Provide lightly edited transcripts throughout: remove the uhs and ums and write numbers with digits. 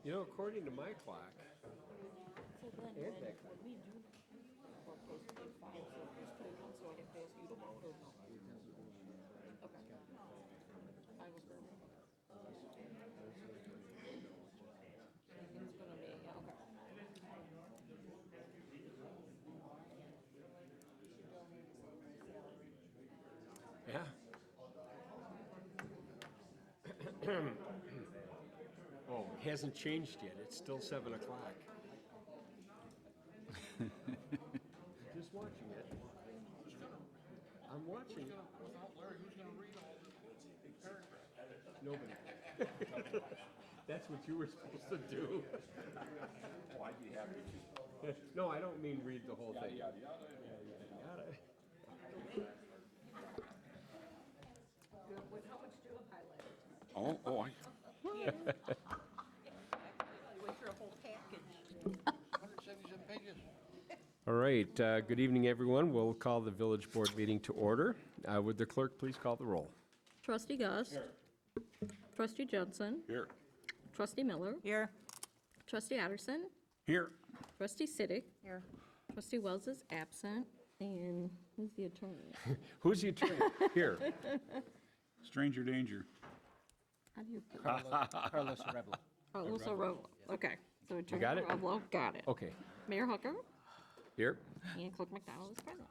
You know, according to my clock, So then, when we do, we're supposed to be fine, so if there's 2 months, so I can pass you the vote or no? Okay. I was very. It's gonna be, yeah, okay. yeah. Oh, it hasn't changed yet. It's still 7 o'clock. Just watching it. I'm watching it. Without Larry, who's gonna read all the paragraphs? Nobody. That's what you were supposed to do. Oh, I'd be happy to. No, I don't mean read the whole thing. Yada, yada. Yada. With how much do you have highlighted? Oh, With your whole package. 177 pages. All right, good evening, everyone. We'll call the village board meeting to order. Would the clerk please call the roll? Trustee Gus. Trustee Jensen. Here. Trustee Miller. Here. Trustee Otterson. Here. Trustee Siddick. Here. Trustee Wells is absent. And who's the attorney? Who's the attorney? Here. Stranger danger. How do you? Carlos Rebel. Carlos Arevalo. Okay. So Attorney got it? Arevalo, got it. Okay, Mayor Hooker here. and Clerk McDonald is present.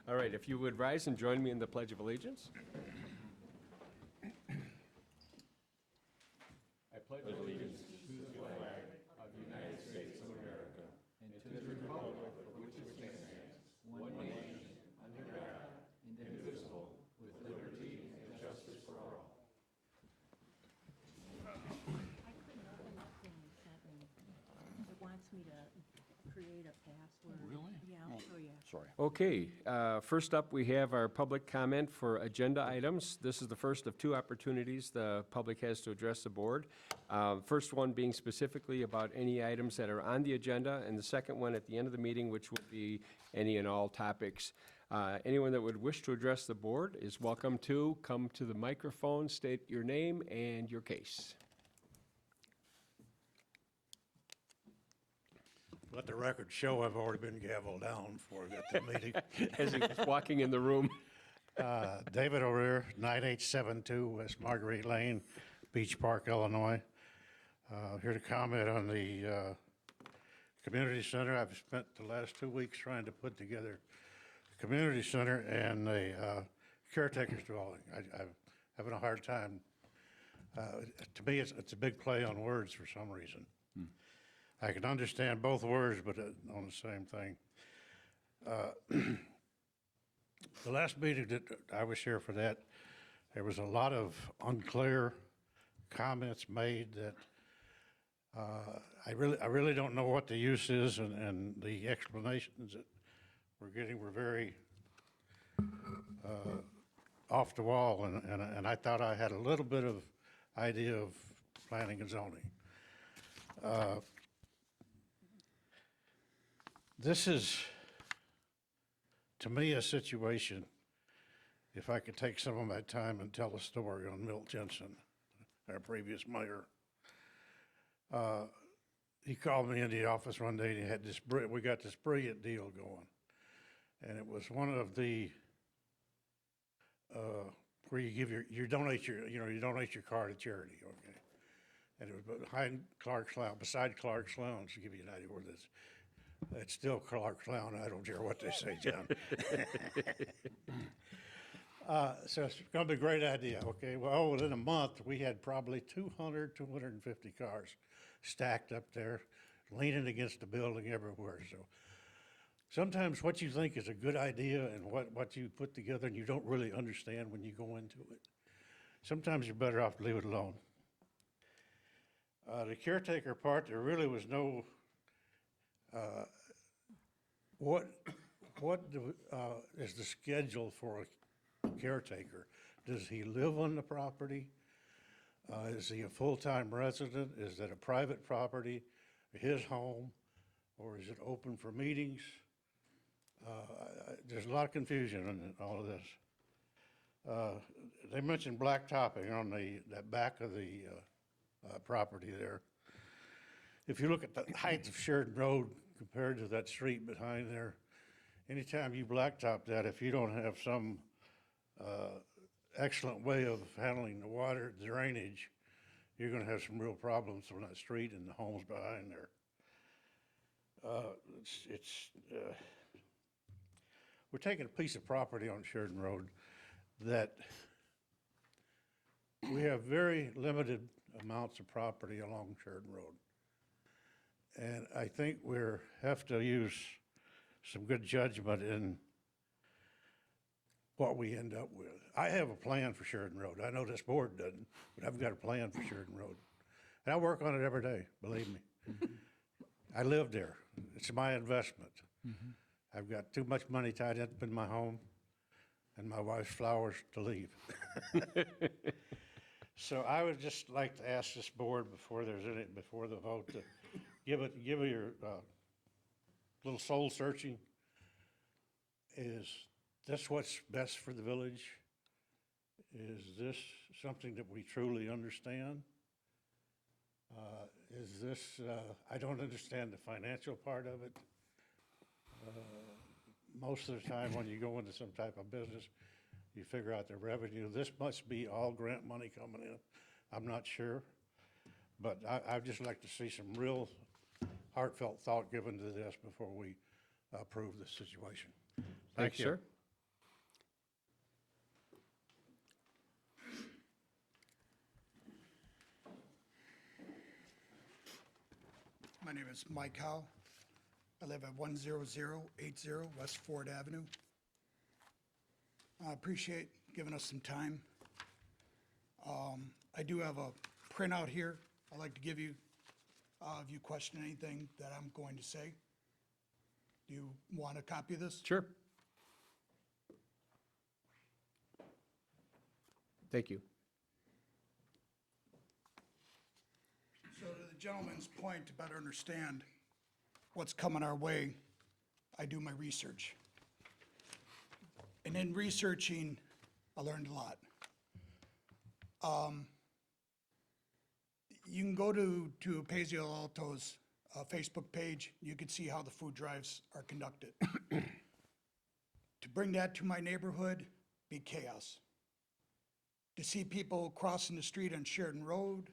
All right, if you would rise and join me in the Pledge of Allegiance. I pledge allegiance to the flag of the United States of America and to the republic for which it stands, one nation, under God, indivisible, with liberty and justice for all. I couldn't open that thing you sent me. It wants me to create a password. Really? Yeah, I'll show you. Sorry. Okay, first up, we have our public comment for agenda items. This is the first of 2 opportunities the public has to address the board. First one being specifically about any items that are on the agenda, and the second one at the end of the meeting, which will be any and all topics. Anyone that would wish to address the board is welcome to come to the microphone, state your name and your case. Let the record show I've already been gavelled down before I got the meeting. As he was walking in the room. David O'Rear, 9872 West Marguerite Lane, Beach Park, Illinois. Here to comment on the community center. I've spent the last 2 weeks trying to put together a community center and a caretaker's dwelling. I'm having a hard time. To me, it's a big play on words for some reason. I can understand both words, but on the same thing. The last meeting that I was here for that, there was a lot of unclear comments made that I really don't know what the use is, and the explanations that we're getting were very off the wall, and I thought I had a little bit of idea of planning and zoning. This is, to me, a situation, if I could take some of my time and tell a story on Milt Jensen, our previous mayor. He called me in the office one day and he had this, we got this brilliant deal going. And it was one of the, where you give you donate your car to charity, okay? And it was behind Clark's Lounge, beside Clark's Lounge, to give you an idea where this. It's still Clark's Lounge, I don't care what they say, John. So it's gonna be a great idea, okay? Well, within a month, we had probably 250 cars stacked up there, leaning against the building everywhere, so. Sometimes what you think is a good idea and what you put together and you don't really understand when you go into it. Sometimes you're better off to leave it alone. The caretaker part, there really was no, what is the schedule for a caretaker? Does he live on the property? Is he a full-time resident? Is it a private property, his home, or is it open for meetings? There's a lot of confusion in all of this. They mentioned blacktopping on that back of the property there. If you look at the height of Sheridan Road compared to that street behind there, anytime you blacktop that, if you don't have some excellent way of handling the water drainage, you're gonna have some real problems on that street and the homes behind there. We're taking a piece of property on Sheridan Road that we have very limited amounts of property along Sheridan Road. And I think have to use some good judgment in what we end up with. I have a plan for Sheridan Road. I know this board doesn't, but I've got a plan for Sheridan Road. And I work on it every day, believe me. I live there. It's my investment. I've got too much money tied up in my home and my wife's flowers to leave. So I would just like to ask this board before the vote, to give it your little soul searching. Is this what's best for the village? Is this something that we truly understand? Is this, I don't understand the financial part of it. Most of the time when you go into some type of business, you figure out the revenue. This must be all grant money coming in. I'm not sure. But I'd just like to see some real heartfelt thought given to this before we approve this situation. Thank you, sir. My name is Mike Howe. I live at 10080 West Ford Avenue. I appreciate giving us some time. I do have a printout here. I'd like to give you, if you question anything that I'm going to say. Do you want a copy of this? Sure. Thank you. So to the gentleman's point, to better understand what's coming our way, I do my research. And in researching, I learned a lot. You can go to Pazio Alto's Facebook page. You can see how the food drives are conducted. To bring that to my neighborhood, be chaos. To see people crossing the street on Sheridan Road,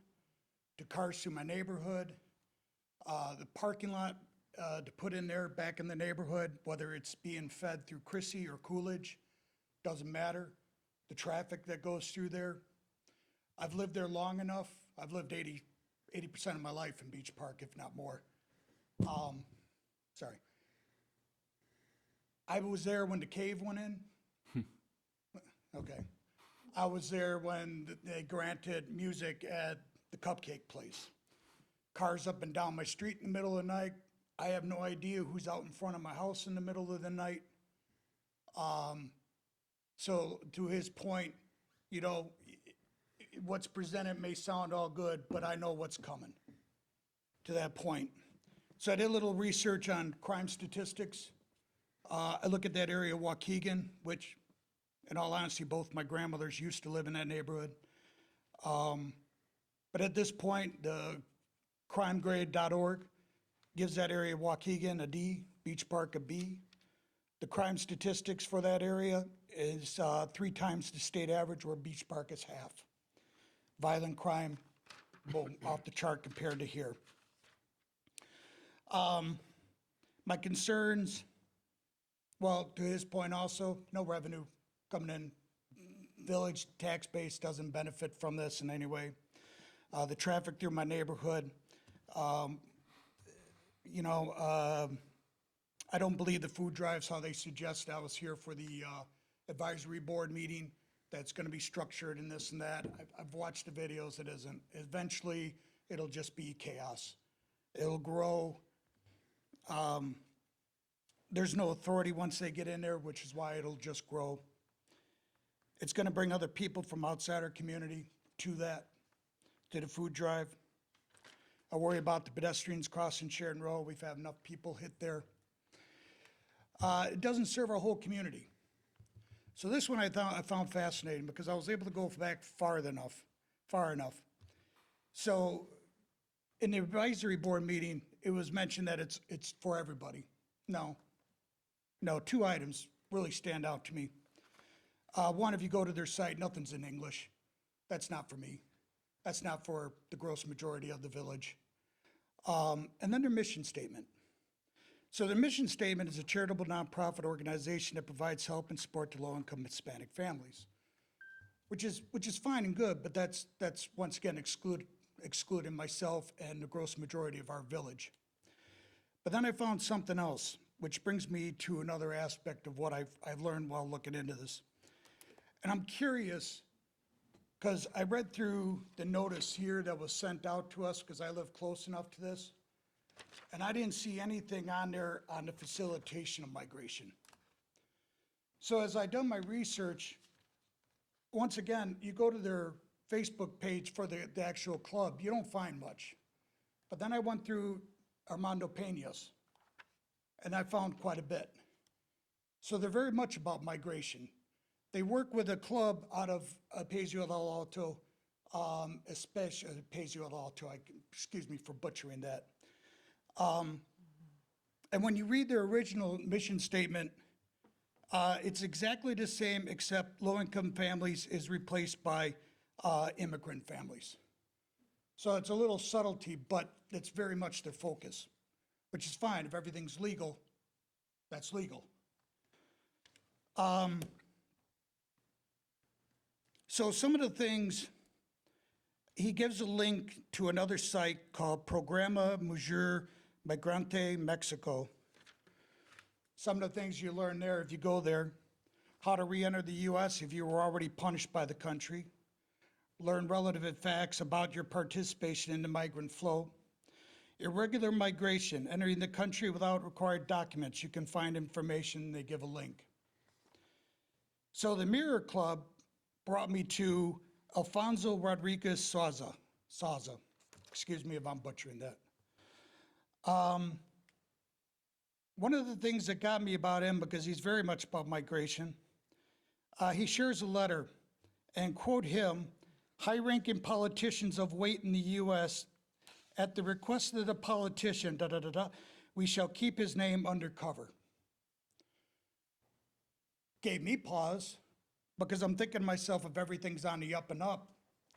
to cars through my neighborhood, the parking lot to put in there back in the neighborhood, whether it's being fed through Chrissy or Coolidge, doesn't matter. The traffic that goes through there. I've lived there long enough. I've lived 80% of my life in Beach Park, if not more. Sorry. I was there when the cave went in. Okay. I was there when they granted music at the Cupcake Place. Cars up and down my street in the middle of the night. I have no idea who's out in front of my house in the middle of the night. So to his point, you know, what's presented may sound all good, but I know what's coming to that point. So I did a little research on crime statistics. I look at that area of Waukegan, which, in all honesty, both my grandmothers used to live in that neighborhood. But at this point, the crimegrade.org gives that area of Waukegan a D, Beach Park a B. The crime statistics for that area is 3 times the state average, where Beach Park is half. Violent crime, boom, off the chart compared to here. My concerns, well, to his point also, no revenue coming in. Village tax base doesn't benefit from this in any way. The traffic through my neighborhood, you know, I don't believe the food drives how they suggest. I was here for the advisory board meeting that's gonna be structured and this and that. I've watched the videos, it isn't. Eventually, it'll just be chaos. It'll grow. There's no authority once they get in there, which is why it'll just grow. It's gonna bring other people from outside our community to the food drive. I worry about the pedestrians crossing Sheridan Road. We've had enough people hit there. It doesn't serve our whole community. So this one I found fascinating because I was able to go back far enough. So in the advisory board meeting, it was mentioned that it's for everybody. No. No, two items really stand out to me. One, if you go to their site, nothing's in English. That's not for me. That's not for the gross majority of the village. And then their mission statement. So their mission statement is a charitable nonprofit organization that provides help and support to low-income Hispanic families, which is fine and good, but that's once again excluding myself and the gross majority of our village. But then I found something else, which brings me to another aspect of what I've learned while looking into this. And I'm curious, because I read through the notice here that was sent out to us, because I live close enough to this, and I didn't see anything on there on the facilitation of migration. So as I done my research, once again, you go to their Facebook page for the actual club, you don't find much. But then I went through Armando Pena's, and I found quite a bit. So they're very much about migration. They work with a club out of Apesio del Alto, especially Apesio del Alto, excuse me for butchering that. And when you read their original mission statement, it's exactly the same except low-income families is replaced by immigrant families. So it's a little subtlety, but it's very much their focus, which is fine. If everything's legal, that's legal. So some of the things, he gives a link to another site called Programa Mujer Migrante Mexico. Some of the things you learn there if you go there: how to re-enter the U.S. if you were already punished by the country, learn relative facts about your participation in the migrant flow, irregular migration, entering the country without required documents. You can find information, they give a link. So the Mirror Club brought me to Alfonso Rodriguez Souza. Excuse me if I'm butchering that. One of the things that got me about him, because he's very much about migration, he shares a letter, and quote him, "High-ranking politicians of weight in the U.S., at the request of the politician, we shall keep his name undercover." Gave me pause, because I'm thinking to myself, if everything's on the up and up,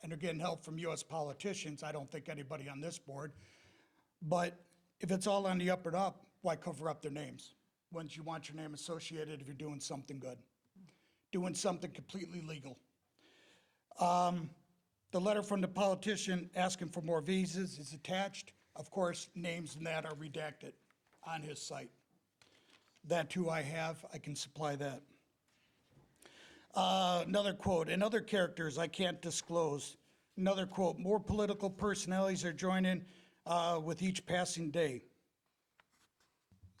and they're getting help from U.S. politicians, I don't think anybody on this board, but if it's all on the up and up, why cover up their names? Once you want your name associated if you're doing something good, doing something completely legal. The letter from the politician asking for more visas is attached. Of course, names and that are redacted on his site. That too I have, I can supply that. Another quote, and other characters I can't disclose. Another quote, more political personalities are joining with each passing day.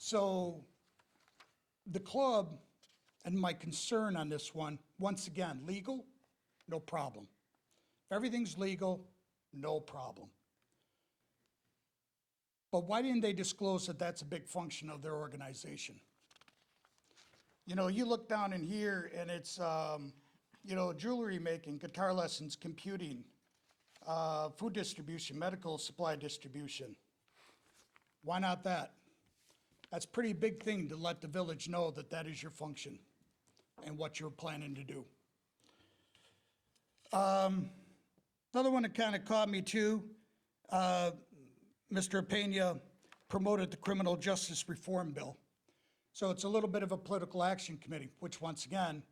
So the club, and my concern on this one, once again, legal, no problem. If everything's legal, no problem. But why didn't they disclose that that's a big function of their organization? You know, you look down in here and it's, you know, jewelry making, guitar lessons, computing, food distribution, medical supply distribution. Why not that? That's a pretty big thing to let the village know that that is your function and what you're planning to do. Another one that kind of caught me too, Mr. Pena promoted the Criminal Justice Reform Bill. So it's a little bit of a political action committee, which once again,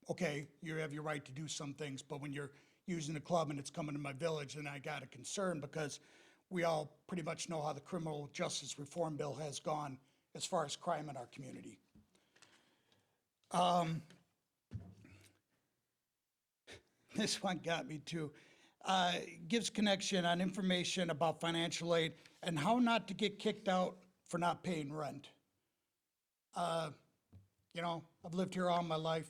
okay, you have your right to do some things, but when you're using the club and it's coming to my village, then I got a concern, because we all pretty much know how the Criminal Justice Reform Bill has gone as far as crime in our community. This one got me too. Gives connection on information about financial aid and how not to get kicked out for not paying rent. You know, I've lived here all my life,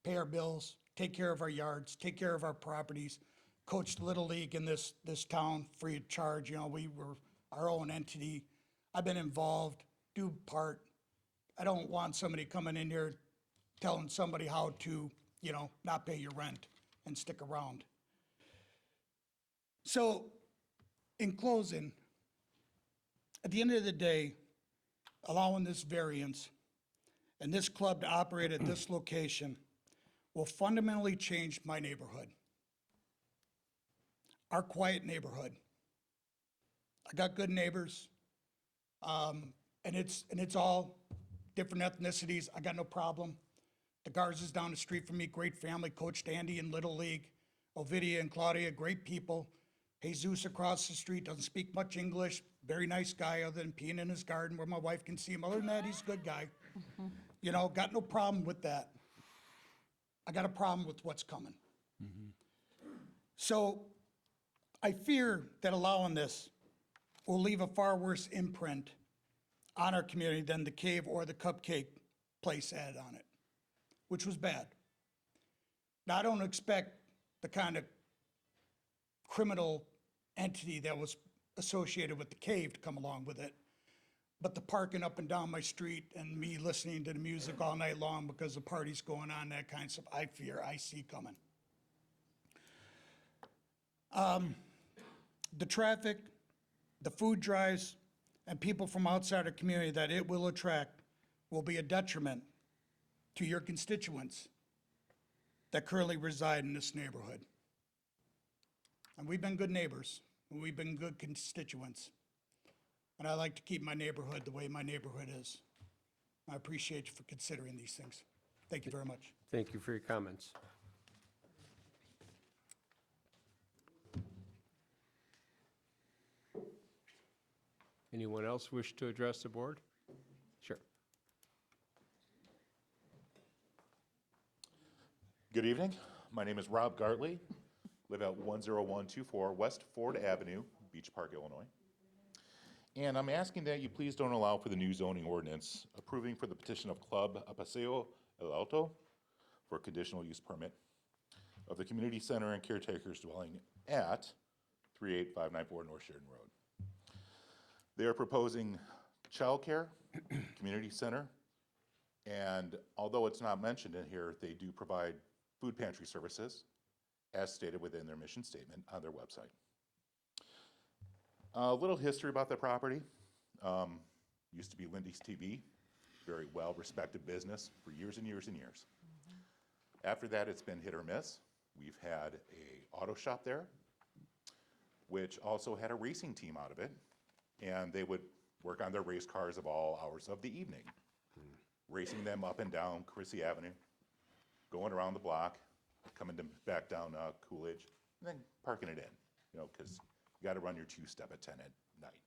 pay our bills, take care of our yards, take care of our properties, coached Little League in this town free of charge. You know, we were our own entity. I've been involved, do part. I don't want somebody coming in here telling somebody how to, you know, not pay your rent and stick around. So In closing, at the end of the day, allowing this variance and this club to operate at this location will fundamentally change my neighborhood, our quiet neighborhood. I got good neighbors, and it's all different ethnicities. I got no problem. The Garzas down the street from me, great family, coached Andy in Little League. Ovidia and Claudia, great people. Jesus across the street, doesn't speak much English, very nice guy other than peeing in his garden where my wife can see him. Other than that, he's a good guy. You know, got no problem with that. I got a problem with what's coming. So I fear that allowing this will leave a far worse imprint on our community than the cave or the cupcake place had on it, which was bad. Now, I don't expect the kind of criminal entity that was associated with the cave to come along with it, but the parking up and down my street and me listening to the music all night long because the party's going on, that kind of stuff, I see coming. The traffic, the food drives, and people from outside our community that it will attract will be a detriment to your constituents that currently reside in this neighborhood. And we've been good neighbors, and we've been good constituents. And I like to keep my neighborhood the way my neighborhood is. I appreciate you for considering these things. Thank you very much. Thank you for your comments. Anyone else wish to address the board? Sure. Good evening. My name is Rob Gartley. Live at 10124 West Ford Avenue, Beach Park, Illinois. And I'm asking that you please don't allow for the new zoning ordinance approving for the petition of Club Paseo El Alto for a conditional use permit of the community center and caretakers dwelling at 38594 North Sheridan Road. They are proposing childcare, community center, and although it's not mentioned in here, they do provide food pantry services as stated within their mission statement on their website. A little history about the property. Used to be Lindy's TV, very well-respected business for years and years and years. After that, it's been hit or miss. We've had a auto shop there, which also had a racing team out of it, and they would work on their race cars of all hours of the evening, racing them up and down Chrissy Avenue, going around the block, coming back down Coolidge, and then parking it in, you know, because you got to run your two-step at 10 at night.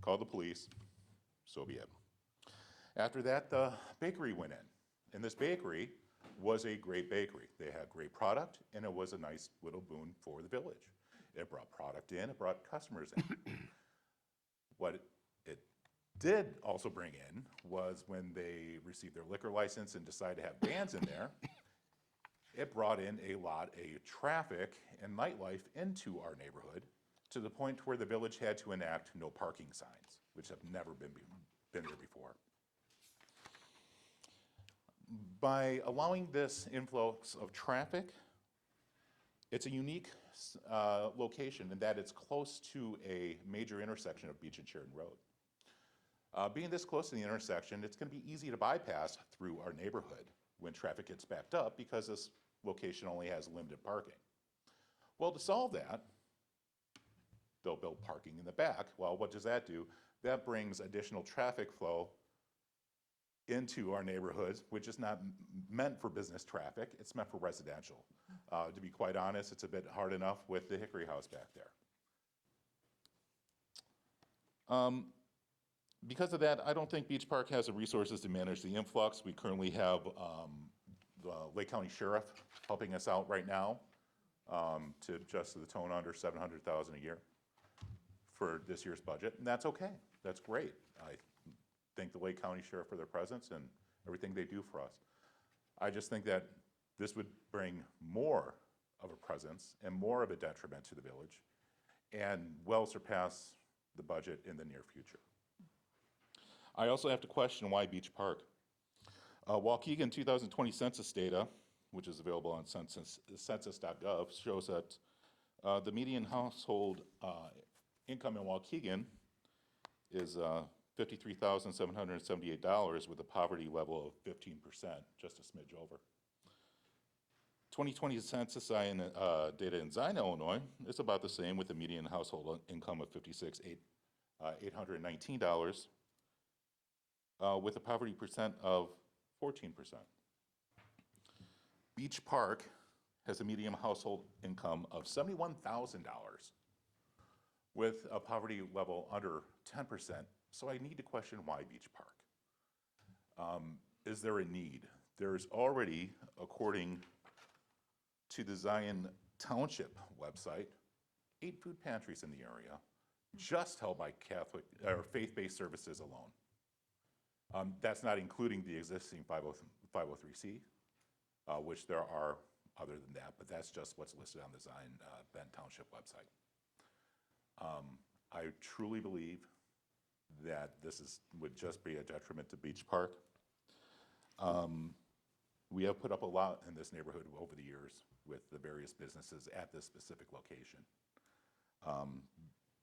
Called the police, so be it. After that, the bakery went in, and this bakery was a great bakery. They had great product, and it was a nice little boon for the village. It brought product in, it brought customers in. What it did also bring in was when they received their liquor license and decided to have bands in there, it brought in a lot of traffic and nightlife into our neighborhood to the point where the village had to enact no parking signs, which have never been there before. By allowing this influx of traffic, it's a unique location in that it's close to a major intersection of Beach and Sheridan Road. Being this close to the intersection, it's going to be easy to bypass through our neighborhood when traffic gets backed up because this location only has limited parking. Well, to solve that, they'll build parking in the back. Well, what does that do? That brings additional traffic flow into our neighborhoods, which is not meant for business traffic, it's meant for residential. To be quite honest, it's a bit hard enough with the Hickory House back there. Because of that, I don't think Beach Park has the resources to manage the influx. We currently have the Lake County Sheriff helping us out right now to adjust the tone under $700,000 a year for this year's budget, and that's okay. That's great. I thank the Lake County Sheriff for their presence and everything they do for us. I just think that this would bring more of a presence and more of a detriment to the village and well surpass the budget in the near future. I also have to question why Beach Park. Waukegan 2020 census data, which is available on census.gov, shows that the median household income in Waukegan is $53,778 with a poverty level of 15%, just a smidge over. 2020 census data in Zion, Illinois is about the same with a median household income of $56,819 with a poverty percent of 14%. Beach Park has a median household income of $71,000 with a poverty level under 10%. So I need to question why Beach Park. Is there a need? There's already, according to the Zion Township website, 8 food pantries in the area, just held by Catholic or faith-based services alone. That's not including the existing 503C, which there are other than that, but that's just what's listed on the Zion Bend Township website. I truly believe that this would just be a detriment to Beach Park. We have put up a lot in this neighborhood over the years with the various businesses at this specific location.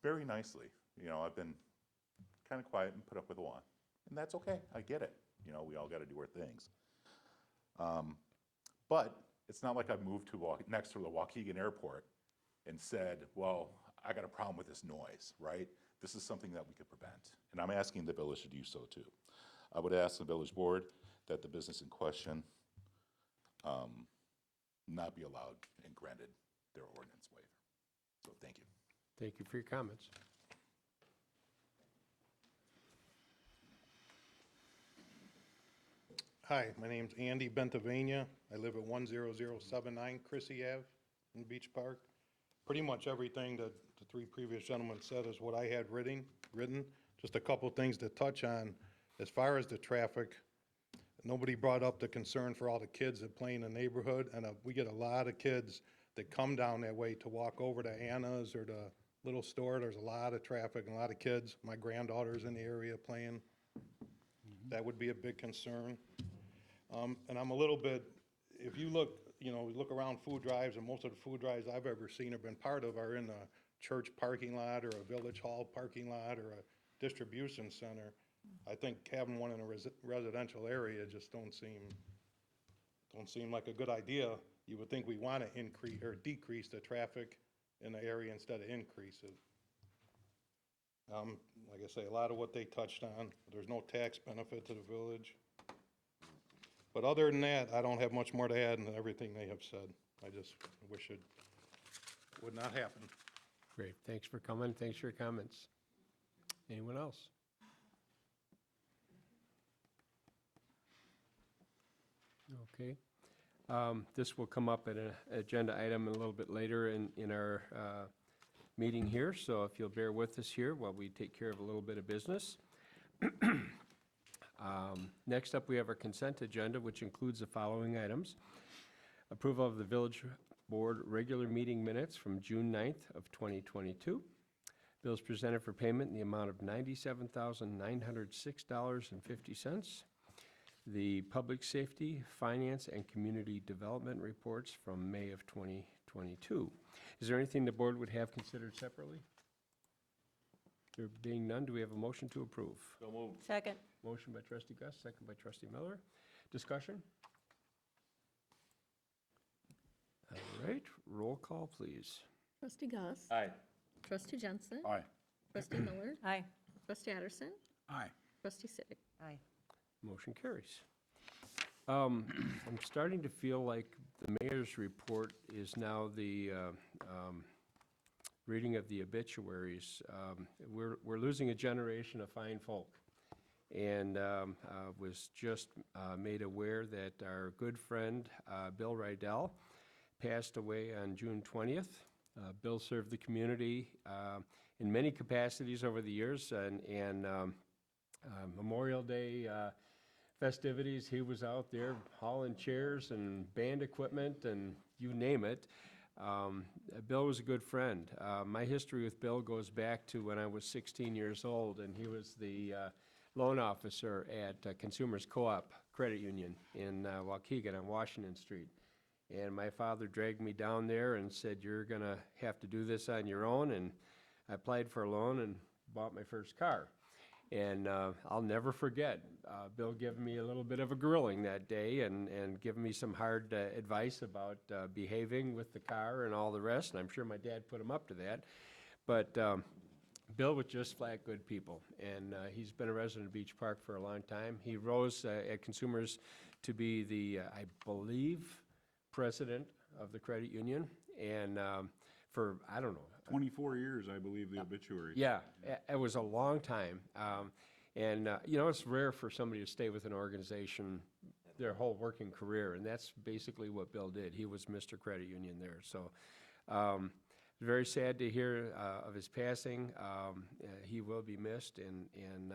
Very nicely. You know, I've been kind of quiet and put up with a lot. And that's okay, I get it. You know, we all gotta do our things. But it's not like I've moved to next to the Waukegan Airport and said, well, I got a problem with this noise, right? This is something that we could prevent. And I'm asking the village to do so too. I would ask the village board that the business in question not be allowed and granted their ordinance waiver. So thank you. Thank you for your comments. Hi, my name's Andy Bentavania. I live at 10079 Chrissy Ave in Beach Park. Pretty much everything that the 3 previous gentlemen said is what I had written. Just a couple things to touch on. As far as the traffic, nobody brought up the concern for all the kids that play in the neighborhood, and we get a lot of kids that come down that way to walk over to Anna's or the little store. There's a lot of traffic and a lot of kids. My granddaughter's in the area playing. That would be a big concern. And I'm a little bit, if you look, look around food drives, and most of the food drives I've ever seen or been part of are in a church parking lot or a village hall parking lot or a distribution center. I think having one in a residential area just don't seem like a good idea. You would think we want to increase or decrease the traffic in the area instead of increase it. Like I say, a lot of what they touched on, there's no tax benefit to the village. But other than that, I don't have much more to add than everything they have said. I just wish it would not happen. Great, thanks for coming, thanks for your comments. Anyone else? Okay. This will come up at an agenda item a little bit later in our meeting here, so if you'll bear with us here while we take care of a little bit of business. Next up, we have our consent agenda, which includes the following items. Approval of the Village Board regular meeting minutes from June 9th of 2022. Bills presented for payment in the amount of $97,906.50. The Public Safety, Finance, and Community Development reports from May of 2022. Is there anything the board would have considered separately? There being none, do we have a motion to approve? So moved. Second. Motion by trustee Gus, second by trustee Miller. Discussion? All right, roll call, please. Trustee Gus. Aye. Trustee Jensen. Aye. Trustee Miller. Aye. Trustee Addison. Aye. Trustee Siddick. Aye. Motion carries. I'm starting to feel like the mayor's report is now the reading of the obituaries. We're losing a generation of fine folk. And was just made aware that our good friend Bill Rydell passed away on June 20th. Bill served the community in many capacities over the years, and Memorial Day festivities, he was out there hauling chairs and band equipment and you name it. Bill was a good friend. My history with Bill goes back to when I was 16 years old, and he was the loan officer at Consumers Co-op Credit Union in Waukegan on Washington Street. And my father dragged me down there and said, "You're gonna have to do this on your own." And I applied for a loan and bought my first car. And I'll never forget Bill giving me a little bit of a grilling that day and giving me some hard advice about behaving with the car and all the rest. And I'm sure my dad put him up to that. But Bill was just flat good people, and he's been a resident of Beach Park for a long time. He rose at Consumers to be the, I believe, president of the credit union, and for, I don't know. 24 years, I believe, the obituary. Yeah, it was a long time. You know, it's rare for somebody to stay with an organization their whole working career, and that's basically what Bill did. He was Mr. Credit Union there, so very sad to hear of his passing. He will be missed, and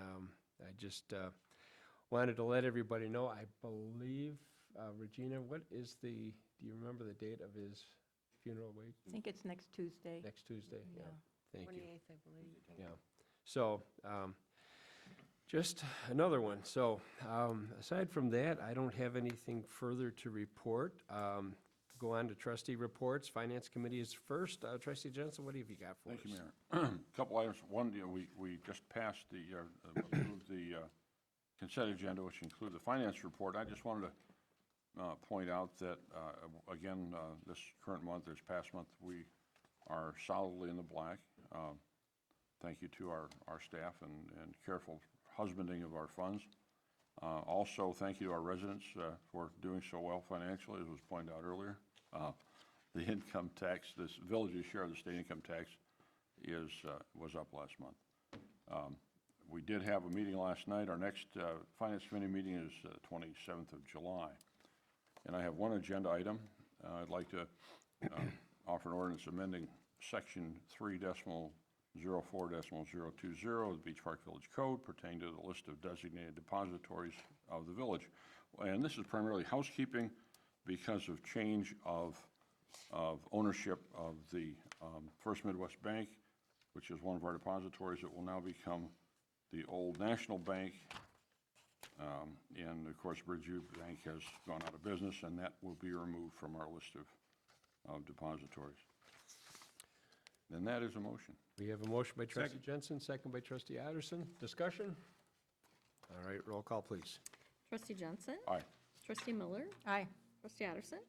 I just wanted to let everybody know. I believe, Regina, what is do you remember the date of his funeral wake? I think it's next Tuesday. Next Tuesday, yeah. Thank you. 28th, I believe. Yeah. So, just another one. So, aside from that, I don't have anything further to report. Go on to trustee reports. Finance committee is first. Trustee Jensen, what have you got for us? Thank you, Mayor. Couple items. One, we just passed approved the consent agenda, which includes the finance report. I just wanted to point out that, again, this current month, this past month, we are solidly in the black. Thank you to our staff and careful husbanding of our funds. Also, thank you to our residents for doing so well financially, as was pointed out earlier. The income tax, this village's share of the state income tax was up last month. We did have a meeting last night. Our next Finance Committee meeting is 27th of July. And I have one agenda item. I'd like to offer an ordinance amending Section 3.04.020 of the Beach Park Village Code pertaining to the list of designated depositories of the village. And this is primarily housekeeping because of change of ownership of the First Midwest Bank, which is one of our depositories. It will now become the Old National Bank. And of course, Bridgeview Bank has gone out of business, and that will be removed from our list of depositories. And that is a motion. We have a motion by trustee Jensen, second by trustee Otterson. Discussion? All right, roll call, please. Trustee Jensen. Aye. Trustee Miller. Aye. Trustee Otterson.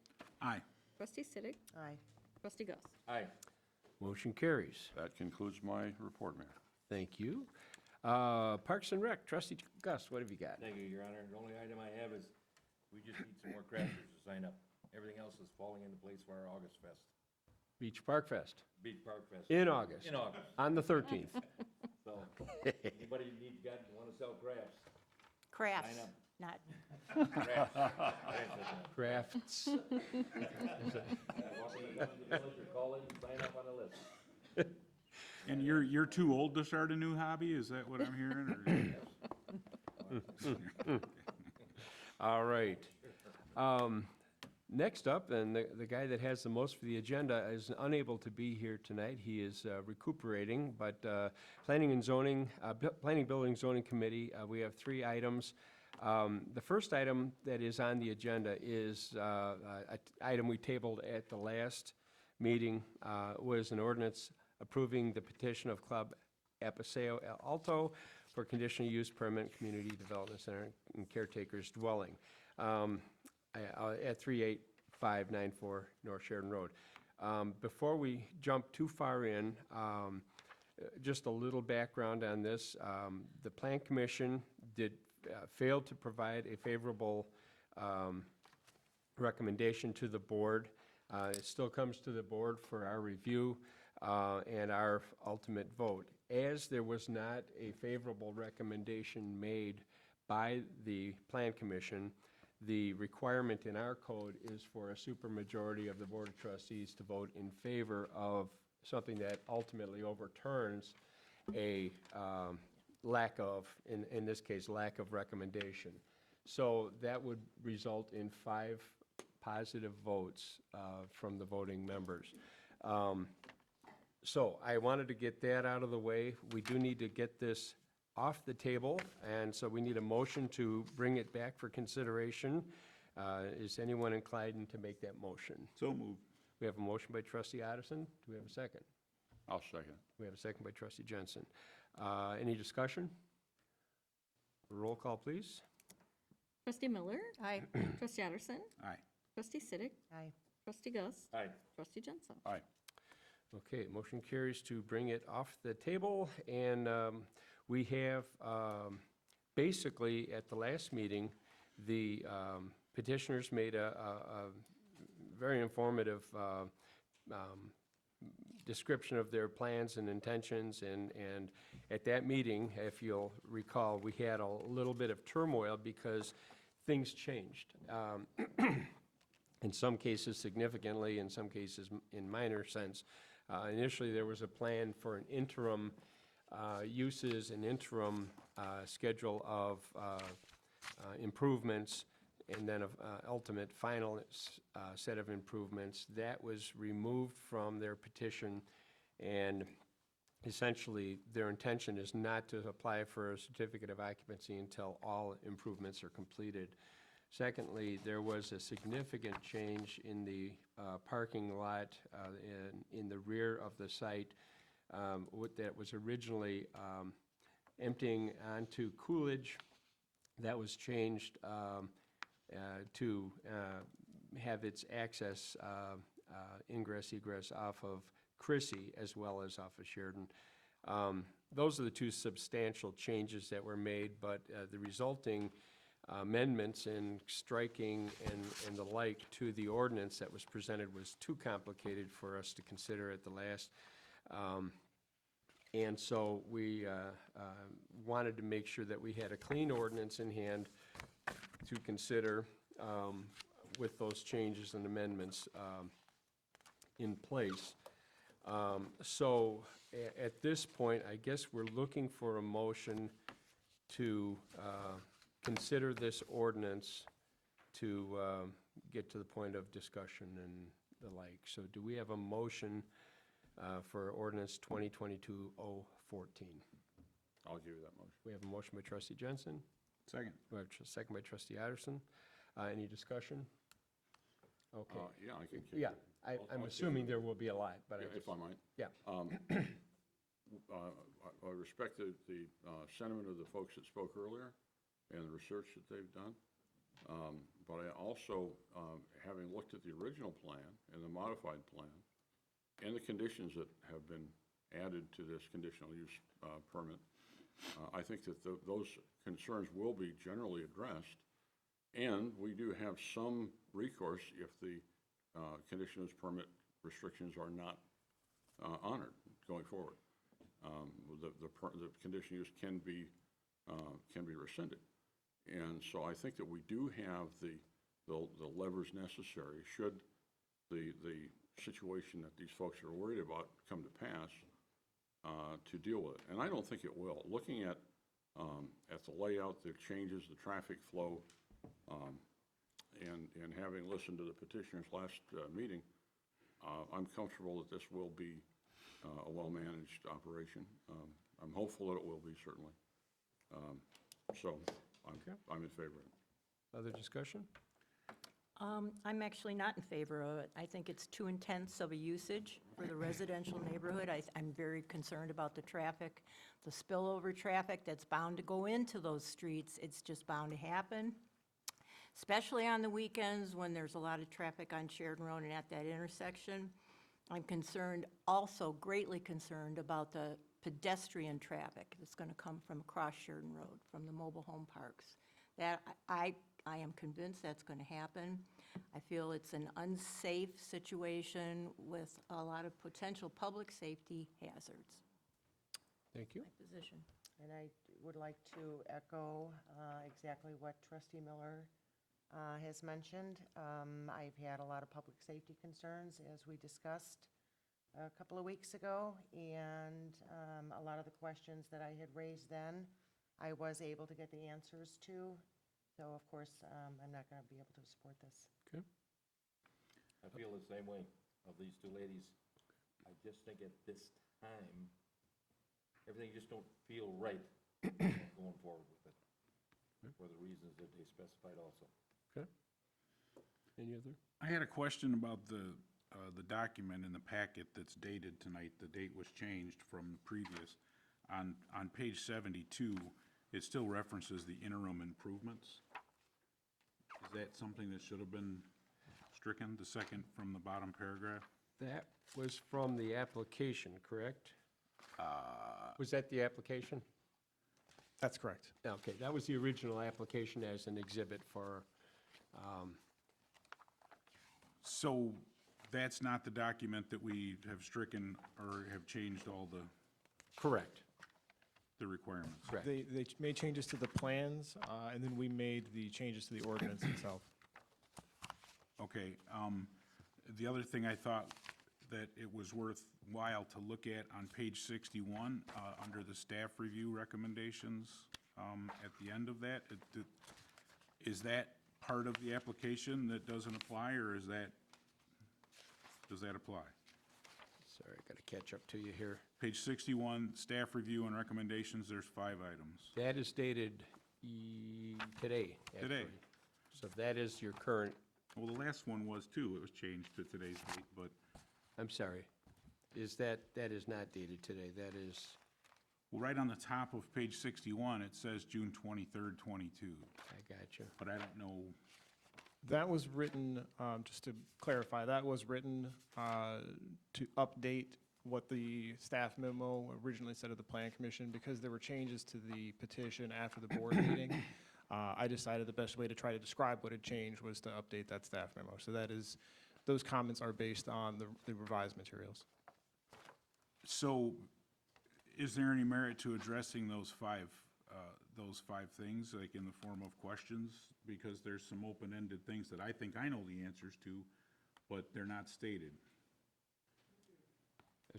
Aye. Trustee Siddick. Aye. Trustee Gus. Aye. Motion carries. That concludes my report, Mayor. Thank you. Parks and Rec, trustee Gus, what have you got? Thank you, Your Honor. The only item I have is, we just need some more crafters to sign up. Everything else is falling into place for our August Fest, Beach Park Fest, Beach Park Fest. in August, In August. on the 13th. So, anybody want to sell crafts? Crafts, Sign up. not, Crafts. Crafts. Welcome to the village, or call in and sign up on the list. And you're too old to start a new hobby? Is that what I'm hearing? Or- All right. Next up, and the guy that has the most for the agenda is unable to be here tonight. He is recuperating, but Planning, Building, Zoning Committee, we have 3 items. The first item that is on the agenda is an item we tabled at the last meeting, was an ordinance approving the petition of Club Apaseo El Alto for conditional use permit community development center and caretaker's dwelling at 38594 North Sheridan Road. Before we jump too far in, just a little background on this. The Plan Commission failed to provide a favorable recommendation to the board. It still comes to the board for our review and our ultimate vote. As there was not a favorable recommendation made by the Plan Commission, the requirement in our code is for a supermajority of the Board of Trustees to vote in favor of something that ultimately overturns a lack of, in this case, lack of recommendation. So that would result in 5 positive votes from the voting members. So I wanted to get that out of the way. We do need to get this off the table, and so we need a motion to bring it back for consideration. Is anyone inclined to make that motion? So moved. We have a motion by trustee Otterson. Do we have a second? I'll second. We have a second by trustee Jensen. Any discussion? Roll call, please. Trustee Miller. Aye. Trustee Addison. Aye. Trustee Siddick. Aye. Trustee Gus. Aye. Trustee Jensen. Aye. Okay, motion carries to bring it off the table, and we have, basically, at the last meeting, the petitioners made a very informative description of their plans and intentions, and at that meeting, if you'll recall, we had a little bit of turmoil because things changed. In some cases significantly, in some cases in minor sense. Initially, there was a plan for an interim uses, an interim schedule of improvements, and then an ultimate final set of improvements. That was removed from their petition, and essentially, their intention is not to apply for a certificate of occupancy until all improvements are completed. Secondly, there was a significant change in the parking lot in the rear of the site that was originally emptying onto Coolidge. That was changed to have its access, ingress, egress off of Chrissy as well as off of Sheridan. Those are the two substantial changes that were made, but the resulting amendments and striking and the like to the ordinance that was presented was too complicated for us to consider at the last. And so we wanted to make sure that we had a clean ordinance in hand to consider with those changes and amendments in place. So at this point, I guess we're looking for a motion to consider this ordinance to get to the point of discussion and the like. So do we have a motion for ordinance 2022-014? I'll give you that motion. We have a motion by trustee Jensen. Second. We have a second by trustee Addison. Any discussion? Okay. Yeah, I can. Yeah, I'm assuming there will be a lot, but I If I might. yeah. I respect the sentiment of the folks that spoke earlier and the research that they've done. But I also, having looked at the original plan and the modified plan and the conditions that have been added to this conditional use permit, I think that those concerns will be generally addressed. And we do have some recourse if the conditional use permit restrictions are not honored going forward. The conditional use can be rescinded. And so I think that we do have the levers necessary should the situation that these folks are worried about come to pass to deal with it. And I don't think it will. Looking at the layout, the changes, the traffic flow, and having listened to the petitioner's last meeting, I'm comfortable that this will be a well-managed operation. I'm hopeful that it will be, certainly. So I'm in favor of it. Other discussion? I'm actually not in favor of it. I think it's too intense of a usage for the residential neighborhood. I'm very concerned about the traffic, the spillover traffic that's bound to go into those streets. It's just bound to happen, especially on the weekends when there's a lot of traffic on Sheridan Road and at that intersection. I'm concerned, also greatly concerned about the pedestrian traffic that's going to come from across Sheridan Road, from the mobile home parks. That I am convinced that's going to happen. I feel it's an unsafe situation with a lot of potential public safety hazards. Thank you. My position. And I would like to echo exactly what trustee Miller has mentioned. I've had a lot of public safety concerns, as we discussed a couple of weeks ago, and a lot of the questions that I had raised then, I was able to get the answers to. So, of course, I'm not going to be able to support this. Okay. I feel the same way of these two ladies. I just think at this time, everything just don't feel right going forward with it, for the reasons that they specified also. Okay. Any other? I had a question about the the document in the packet that's dated tonight, the date was changed from the previous. On page 72, it still references the interim improvements. Is that something that should have been stricken, the second from the bottom paragraph? That was from the application, correct? Was that the application? That's correct. Okay, that was the original application as an exhibit for, So that's not the document that we have stricken or have changed all correct, the requirements? correct. They made changes to the plans, and then we made the changes to the ordinance itself. Okay, the other thing I thought that it was worthwhile to look at on page 61, under the staff review recommendations, at the end of that, is that part of the application that doesn't apply, or does that apply? Sorry, I gotta catch up to you here. Page 61, staff review and recommendations, there's 5 items. That is dated today, actually. Today. So that is your current, Well, the last one was too, it was changed to today's date, but, I'm sorry, that is not dated today, that is, well, right on the top of page 61, it says June 23rd, 22, I got you. but I don't know. That was written, just to clarify, that was written to update what the staff memo originally said of the Plan Commission, because there were changes to the petition after the board meeting. I decided the best way to try to describe what had changed was to update that staff memo. So that is, those comments are based on the revised materials. So, is there any merit to addressing those five things, like in the form of questions? Because there's some open-ended things that I think I know the answers to, but they're not stated.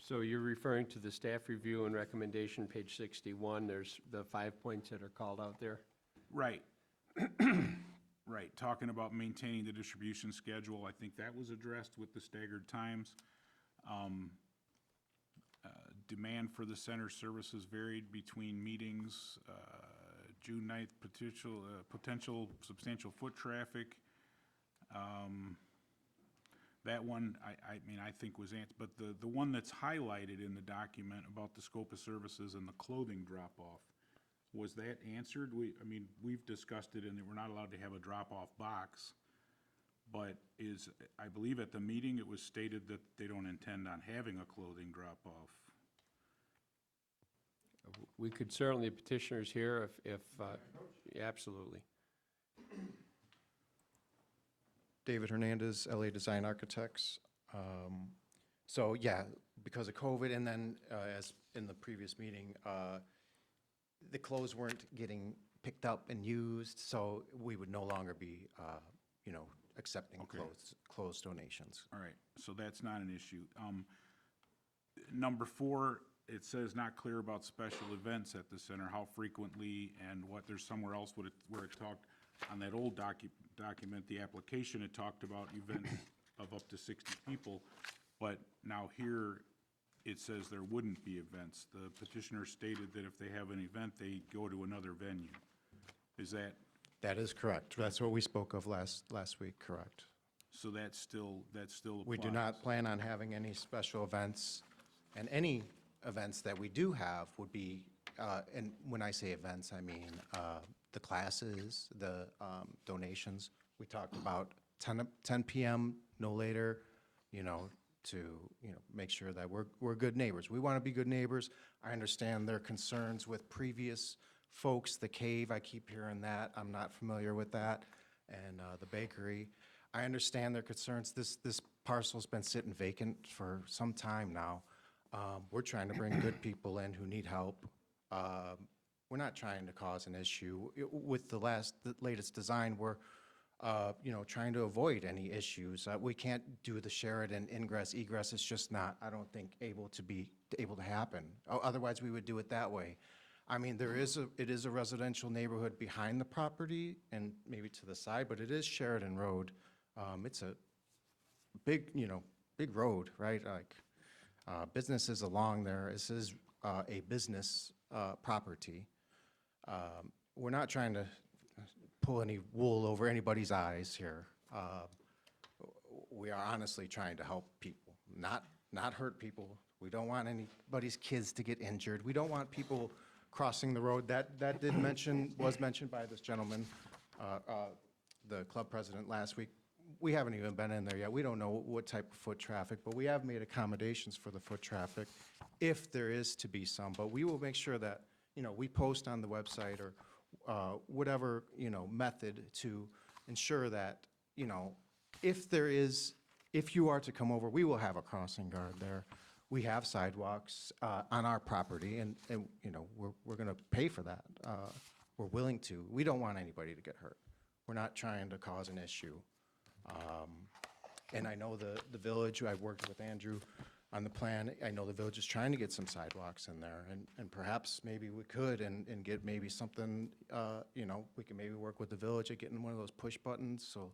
So you're referring to the staff review and recommendation, page 61, there's the 5 points that are called out there? Right. Right, talking about maintaining the distribution schedule, I think that was addressed with the staggered times. Demand for the center services varied between meetings, June 9th, potential substantial foot traffic. That one, I mean, I think was answered, but the one that's highlighted in the document about the scope of services and the clothing drop-off, was that answered? I mean, we've discussed it, and that we're not allowed to have a drop-off box, but I believe at the meeting, it was stated that they don't intend on having a clothing drop-off. We could certainly, petitioners here, if, yeah, absolutely. David Hernandez, LA Design Architects. So yeah, because of COVID, and then as in the previous meeting, the clothes weren't getting picked up and used, so we would no longer be, accepting Okay. clothes donations. All right, so that's not an issue. Number 4, it says not clear about special events at the center, how frequently and what, there's somewhere else where it talked, on that old document, the application, it talked about events of up to 60 people, but now here, it says there wouldn't be events. The petitioner stated that if they have an event, they go to another venue. Is that, That is correct. That's what we spoke of last week, correct. so that still applies? We do not plan on having any special events, and any events that we do have would be, and when I say events, I mean the classes, the donations. We talked about 10 p.m., no later, to, make sure that we're good neighbors. We want to be good neighbors. I understand their concerns with previous folks, the cave, I keep hearing that. I'm not familiar with that, and the bakery. I understand their concerns. This parcel's been sitting vacant for some time now. We're trying to bring good people in who need help. We're not trying to cause an issue. With the latest design, we're, trying to avoid any issues. We can't do the Sheridan ingress, egress. It's just not, I don't think, able to happen. Otherwise, we would do it that way. I mean, it is a residential neighborhood behind the property and maybe to the side, but it is Sheridan Road. It's a big road, right? Like, businesses along there. This is a business property. We're not trying to pull any wool over anybody's eyes here. we are honestly trying to help people, not hurt people. We don't want anybody's kids to get injured. We don't want people crossing the road. That was mentioned by this gentleman, the club president last week. We haven't even been in there yet. We don't know what type of foot traffic, but we have made accommodations for the foot traffic if there is to be some. But we will make sure that, we post on the website or whatever, method to ensure that, if you are to come over, we will have a crossing guard there. We have sidewalks on our property, and we're going to pay for that. We're willing to. We don't want anybody to get hurt. We're not trying to cause an issue. And I know the village, I've worked with Andrew on the plan. I know the village is trying to get some sidewalks in there, and perhaps maybe we could and get maybe something, we can maybe work with the village at getting one of those push buttons, so,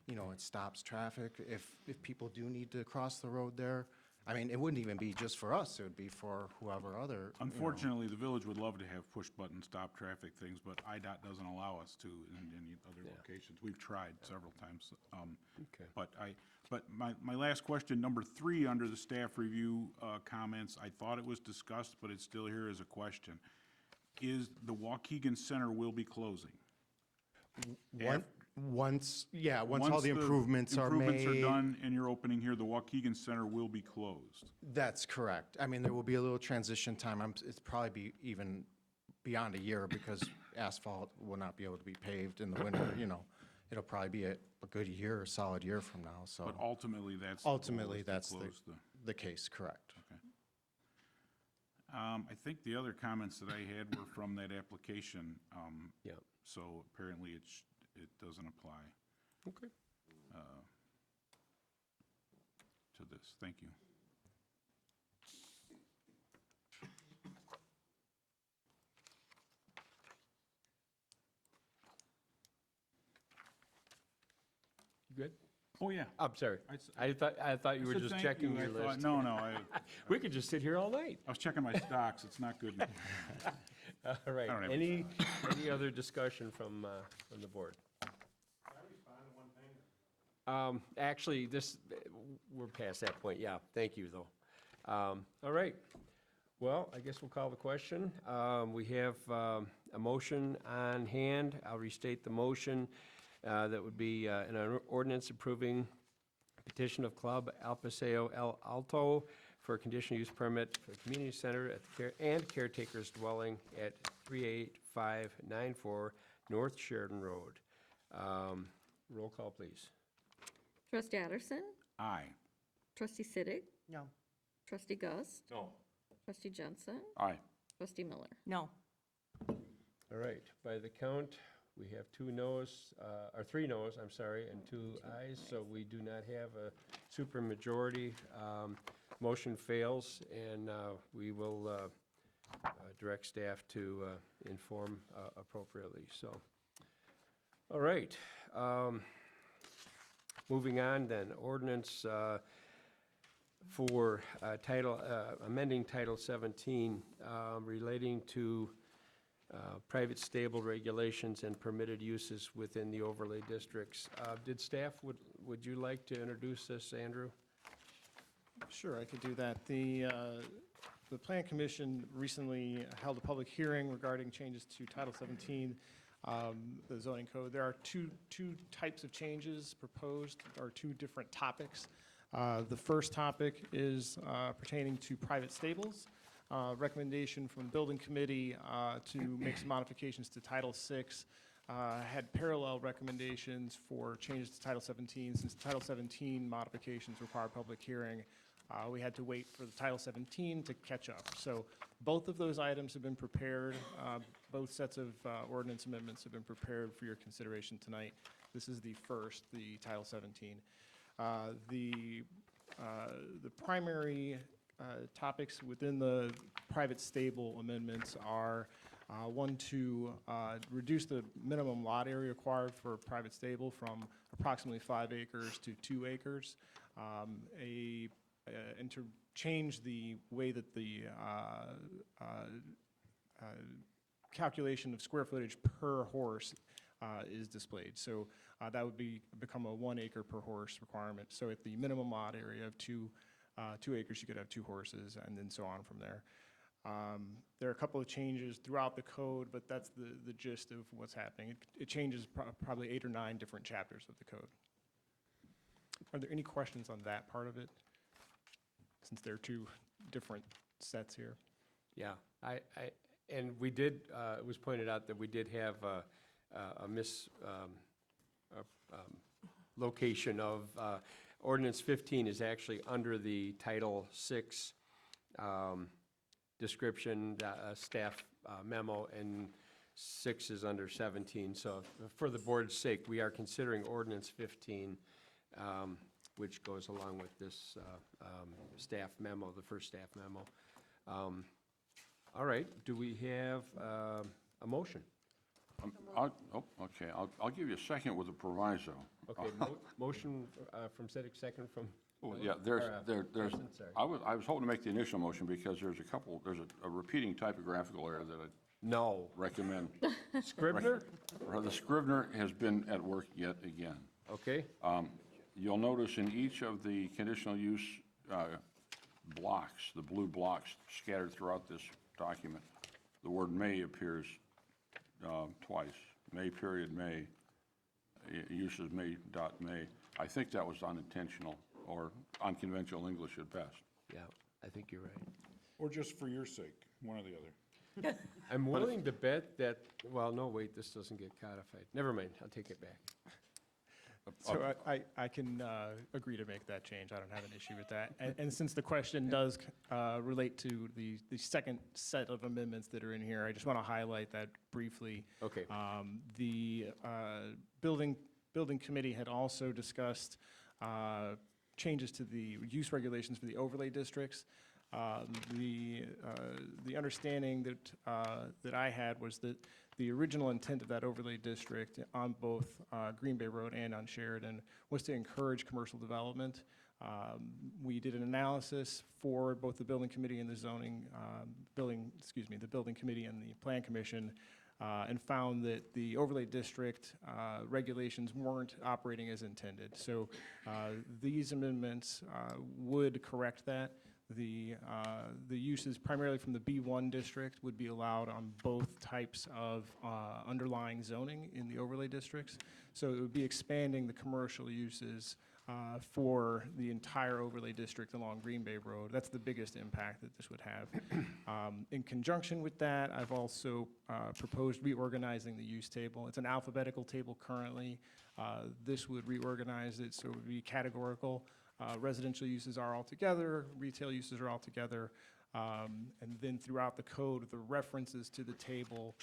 it stops traffic if people do need to cross the road there. I mean, it wouldn't even be just for us, it would be for whoever other. Unfortunately, the village would love to have push-button stop traffic things, but IDOT doesn't allow us to in any other locations. We've tried several times. But my last question, number 3, under the staff review comments, I thought it was discussed, but it's still here as a question. Is the Waukegan Center will be closing? Once all the improvements are made. Improvements are done and you're opening here, the Waukegan Center will be closed. That's correct. I mean, there will be a little transition time. It's probably be even beyond a year because asphalt will not be able to be paved in the winter, It'll probably be a good year, a solid year from now, so. But ultimately, that's. the goal, is to that's close the case, correct. Okay. I think the other comments that I had were from that application. Yeah. So apparently it doesn't apply. Okay. To this. Thank you. You good? Oh, yeah. I'm sorry. I I thought you were said just thank checking you. your I thought- list. No, We could just sit here all night. I was checking my stocks. It's not good. All right. don't have Any other discussion from the board? Actually, we're past that point, yeah. Thank you, though. All right. Well, I guess we'll call the question. We have a motion on hand. I'll restate the motion. That would be an ordinance approving petition of Club El Paseo El Alto for a conditional use permit for the community center and caretaker's dwelling at 38594 North Sheridan Road. Roll call, please. Trustee Addison. Aye. Trustee Siddick. No. Trustee Gus. No. Trustee Jensen. Aye. Trustee Miller. No. All right, by the count, we have 2 noes, or 3 noes, I'm sorry, and 2 ayes, so we do not have a supermajority. Motion fails, and we will direct staff to inform appropriately, so. All right. Moving on then, ordinance for amending Title 17 relating to private stable regulations and permitted uses within the overlay districts. Did staff, would you like to introduce this, Andrew? Sure, I could do that. The Plan Commission recently held a public hearing regarding changes to Title 17, the zoning code. There are two types of changes proposed, or 2 different topics. The first topic is pertaining to private stables. Recommendation from the Building Committee to make some modifications to Title 6. Had parallel recommendations for changes to Title 17. Since Title 17 modifications require public hearing, we had to wait for the Title 17 to catch up. So both of those items have been prepared. Both sets of ordinance amendments have been prepared for your consideration tonight. This is the first, the Title 17. The primary topics within the private stable amendments are one, to reduce the minimum lot area required for a private stable from approximately 5 acres to 2 acres, and to change the way that the calculation of square footage per horse is displayed. So that would become a 1 acre per horse requirement. So at the minimum lot area of 2 acres, you could have 2 horses, and then so on from there. There are a couple of changes throughout the code, but that's the gist of what's happening. It changes probably 8 or 9 different chapters of the code. Are there any questions on that part of it? Since there are 2 different sets here. Yeah, and we did, it was pointed out that we did have location of, ordinance 15 is actually under the Title 6 description, staff memo, and 6 is under 17. So for the board's sake, we are considering ordinance 15, which goes along with this staff memo, the first staff memo. All right, do we have a motion? Okay, I'll give you a second with a proviso. Okay, motion from Siddick, second from? Well, yeah, there's, I was hoping to make the initial motion because there's a repeating typographical error that I No. recommend. Scribner? The Scrivener has been at work yet again. Okay, You'll notice in each of the conditional use blocks, the blue blocks scattered throughout this document, the word may appears twice. May period may, uses may dot may. I think that was unintentional or unconventional English at best. yeah, I think you're right. Or just for your sake, one or the other. I'm willing to bet that, well, no, wait, this doesn't get codified. Never mind, I'll take it back. So I can agree to make that change. I don't have an issue with that. And since the question does relate to the second set of amendments that are in here, I just want to highlight that briefly. Okay. The building committee had also discussed changes to the use regulations for the overlay districts. The understanding that I had was that the original intent of that overlay district on both Green Bay Road and on Sheridan was to encourage commercial development. We did an analysis for both the building committee and the building committee and the plan commission, and found that the overlay district regulations weren't operating as intended. So these amendments would correct that. The uses primarily from the B1 district would be allowed on both types of underlying zoning in the overlay districts. So it would be expanding the commercial uses for the entire overlay district along Green Bay Road. That's the biggest impact that this would have. In conjunction with that, I've also proposed reorganizing the use table. It's an alphabetical table currently. This would reorganize it so it would be categorical. Residential uses are all together, retail uses are all together, and then throughout the code, the references to the table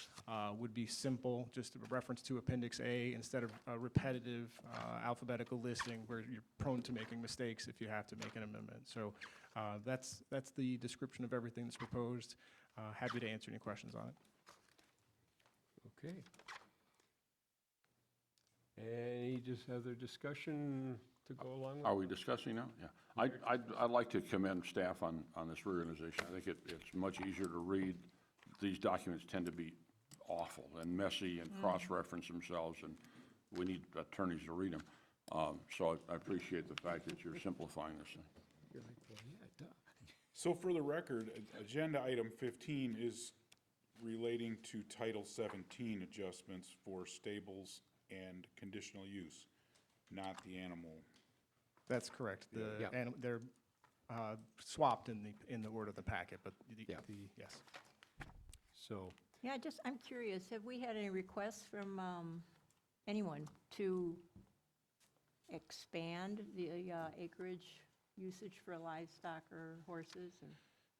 would be simple, just a reference to Appendix A instead of a repetitive alphabetical listing where you're prone to making mistakes if you have to make an amendment. So that's the description of everything that's proposed. Happy to answer any questions on it. Okay. Any other discussion to go along with? Are we discussing now? Yeah. I'd like to commend staff on this reorganization. I think it's much easier to read. These documents tend to be awful and messy and cross-reference themselves, and we need attorneys to read them. So I appreciate the fact that you're simplifying this thing. You're like, well, yeah, duh. So for the record, agenda item 15 is relating to Title 17 adjustments for stables and conditional use, not the animal. That's correct. Yeah. They're swapped in the order of the packet, but Yeah. yes. So, Yeah, I'm curious, have we had any requests from anyone to expand the acreage usage for livestock or horses?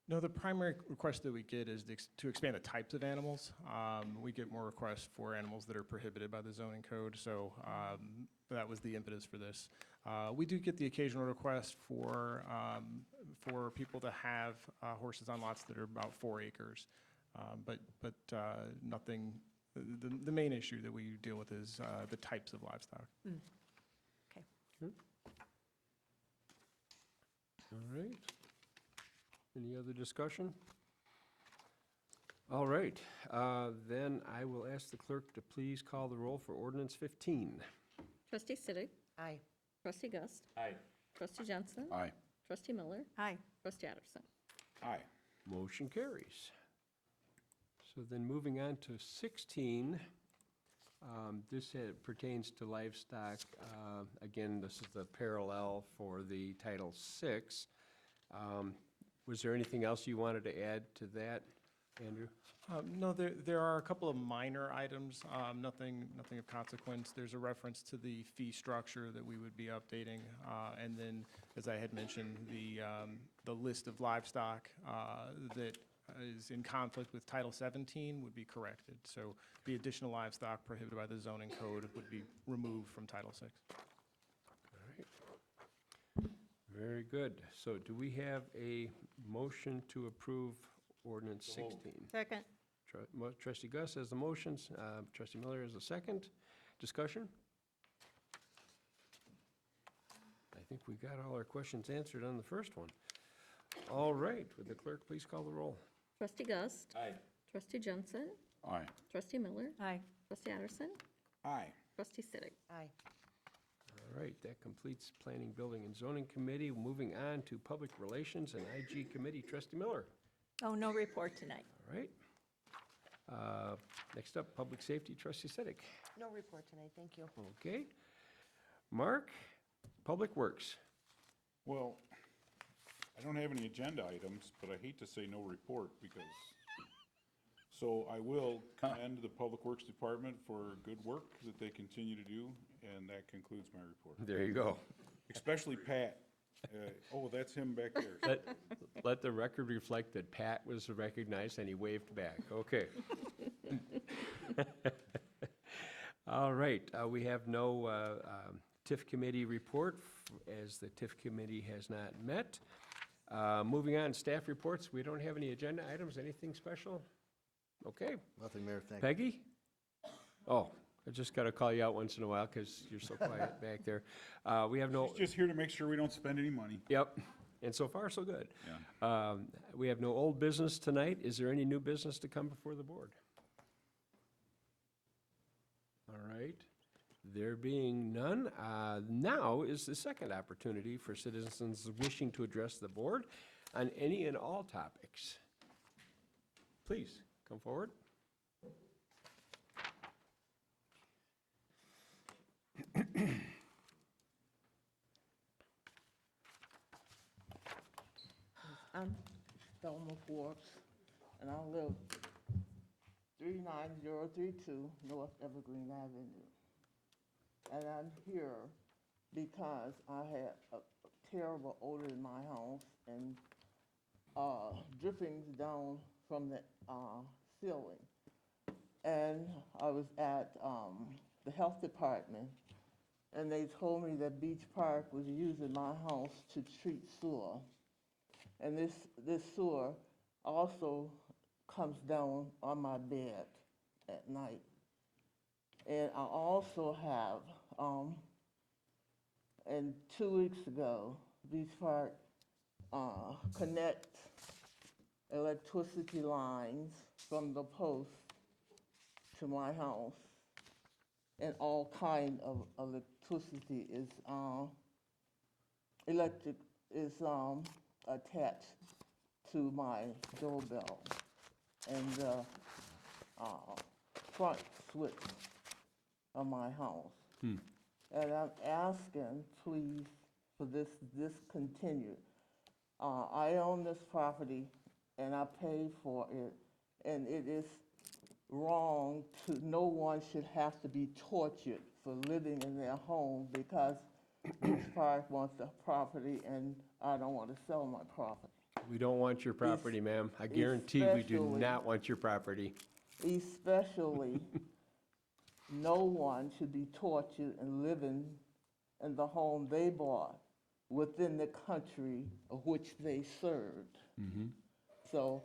No, the primary request that we get is to expand the types of animals. We get more requests for animals that are prohibited by the zoning code, so that was the impetus for this. We do get the occasional request for people to have horses on lots that are about 4 acres, but nothing. The main issue that we deal with is the types of livestock. Okay. all right. Any other discussion? All right, then I will ask the clerk to please call the roll for ordinance 15. Trustee Siddick. Aye. Trustee Gus. Aye. Trustee Jensen. Aye. Trustee Miller. Aye. Trustee Addison. Aye. Motion carries. So then moving on to 16, this pertains to livestock. Again, this is the parallel for the Title VI. Was there anything else you wanted to add to that, Andrew? No, there are a couple of minor items, nothing of consequence. There's a reference to the fee structure that we would be updating. And then, as I had mentioned, the list of livestock that is in conflict with Title 17 would be corrected. So the additional livestock prohibited by the zoning code would be removed from Title 6. Very good. So do we have a motion to approve ordinance 16? Second. Trustee Gus has the motions, trustee Miller has the second. Discussion? I think we got all our questions answered on the first one. All right, would the clerk please call the roll? Trustee Gus. Aye. Trustee Jensen. Aye. Trustee Miller. Aye. Trustee Addison. Aye. Trustee Siddick. Aye. All right, that completes Planning, Building, and Zoning Committee. Moving on to Public Relations and IG Committee, trustee Miller. Oh, no report tonight. All right. Next up, Public Safety, trustee Siddick. No report tonight, thank you. Okay. Mark, Public Works. Well, I don't have any agenda items, but I hate to say no report because, so I will commend the Public Works Department for good work that they continue to do, and that concludes my report. There you go. Especially Pat. Oh, that's him back there. Let the record reflect that Pat was recognized and he waved back. Okay. All right, we have no TIF committee report as the TIF committee has not met. Moving on, staff reports. We don't have any agenda items. Anything special? Okay. Nothing, Mayor, thank you. Peggy? Oh, I just got to call you out once in a while because you're so quiet back there. We have no, He's just here to make sure we don't spend any money. yep, and so far, so good. Yeah. We have no old business tonight. Is there any new business to come before the board? All right. There being none, now is the second opportunity for citizens wishing to address the board on any and all topics. Please, come forward. I'm Thelma Forbes, and I live 39032 North Evergreen Avenue. And I'm here because I had a terrible odor in my house and drippings down from the ceiling. And I was at the health department, and they told me that Beach Park was using my house to treat sewer. And this sewer also comes down on my bed at night. And I also have, and 2 weeks ago, Beach Park connect electricity lines from the post to my house. And all kind of electricity is, attached to my doorbell and the front switch of my house. And I'm asking, please, for this discontinued. I own this property and I paid for it, and it is wrong no one should have to be tortured for living in their home because Beach Park wants the property and I don't want to sell my property. We don't want your property, ma'am. I guarantee we do especially- not want your property. Especially, no one should be tortured and living in the home they bought within the country of which they served. So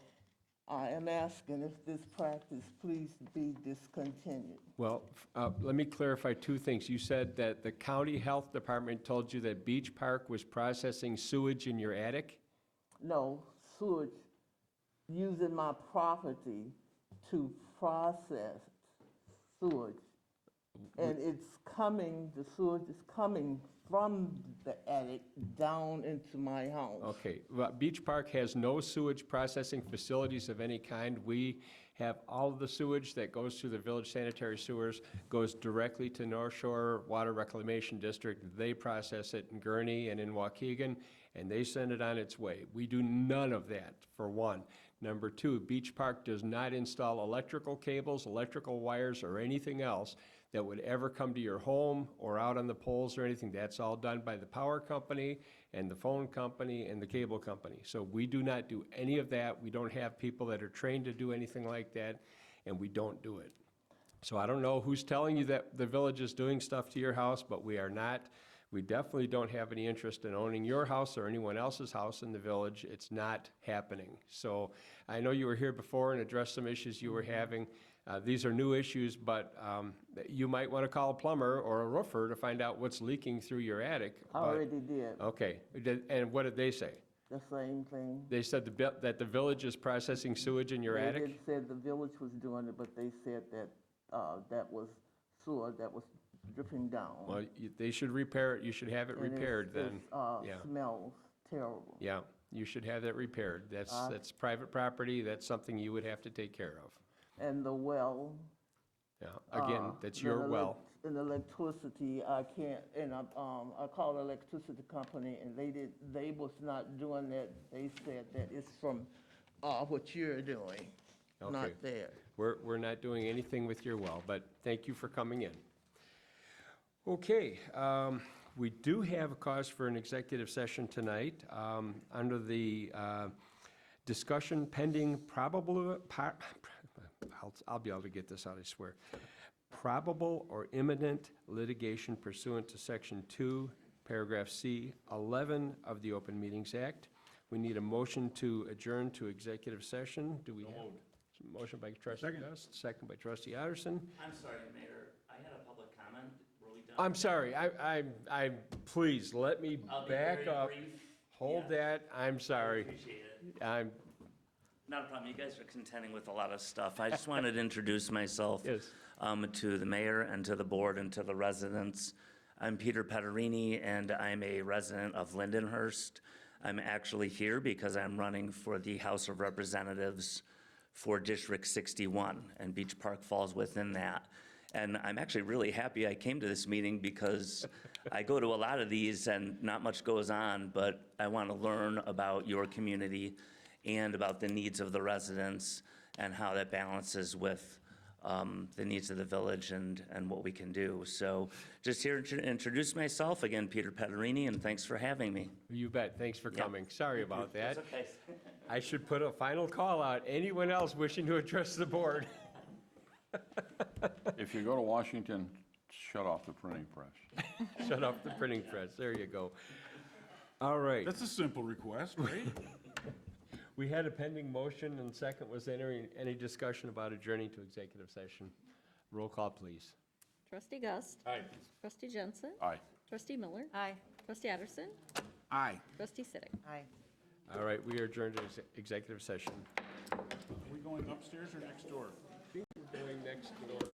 I am asking if this practice please be discontinued. Well, let me clarify two things. You said that the county health department told you that Beach Park was processing sewage in your attic? No, sewage using my property to process sewage. And it's coming, the sewage is coming from the attic down into my house. Okay, well, Beach Park has no sewage processing facilities of any kind. We have all of the sewage that goes through the village sanitary sewers, goes directly to North Shore Water Reclamation District. They process it in Gurnee and in Waukegan, and they send it on its way. We do none of that, for one. Number two, Beach Park does not install electrical cables, electrical wires, or anything else that would ever come to your home or out on the poles or anything. That's all done by the power company and the phone company and the cable company. So we do not do any of that. We don't have people that are trained to do anything like that, and we don't do it. So I don't know who's telling you that the village is doing stuff to your house, but we are not. We definitely don't have any interest in owning your house or anyone else's house in the village. It's not happening. So I know you were here before and addressed some issues you were having. These are new issues, but you might want to call a plumber or a roofer to find out what's leaking through your attic. I already did, Okay, and what did they say? the same thing. They said that the village is processing sewage in your They attic? didn't say the village was doing it, but they said that, that was sewer that was dripping down. Well, they should repair it, you should have it And it's- repaired then. it's, Yeah. smells terrible. Yeah, you should have that repaired. That's private property, that's something you would have to take care of. And the well. Yeah, again, that's then your well. And electricity, I can't, and I called the electricity company, and they was not doing that. They said that it's from, what you're doing, Okay. not there. We're not doing anything with your well, but thank you for coming in. Okay, we do have a cause for an executive session tonight. Under the discussion pending probable, I'll be able to get this out, I swear. Probable or imminent litigation pursuant to Section 2, Paragraph C, 11 of the Open Meetings Act. We need a motion to adjourn to executive session. Do we have? Motion by trustee Gus, second by trustee Otterson. I'm sorry, Mayor, I had a public comment. Were we done? I'm sorry, please, let me I'll be back very up. brief. Hold that, I'm sorry. Appreciate it. Not a problem. You guys are contending with a lot of stuff. I just wanted to introduce myself Yes. to the mayor and to the board and to the residents. I'm Peter Pederini, and I'm a resident of Lindenhurst. I'm actually here because I'm running for the House of Representatives for District 61, and Beach Park falls within that. And I'm actually really happy I came to this meeting because I go to a lot of these and not much goes on, but I want to learn about your community and about the needs of the residents and how that balances with the needs of the village and what we can do. So just here to introduce myself, again, Peter Pederini, and thanks for having me. You bet, thanks for coming. Sorry about that. That's okay. I should put a final call out. Anyone else wishing to address the board? If you go to Washington, shut off the printing press. Shut off the printing press, there you go. All right. That's a simple request, right? We had a pending motion, and second was any discussion about adjourning to executive session. Roll call, please. Trustee Gus. Aye. Trustee Jensen. Aye. Trustee Miller. Aye. Trustee Addison. Aye. Trustee Siddick. Aye. All right, we are adjourned to executive session. Are we going upstairs or next door? Going next door.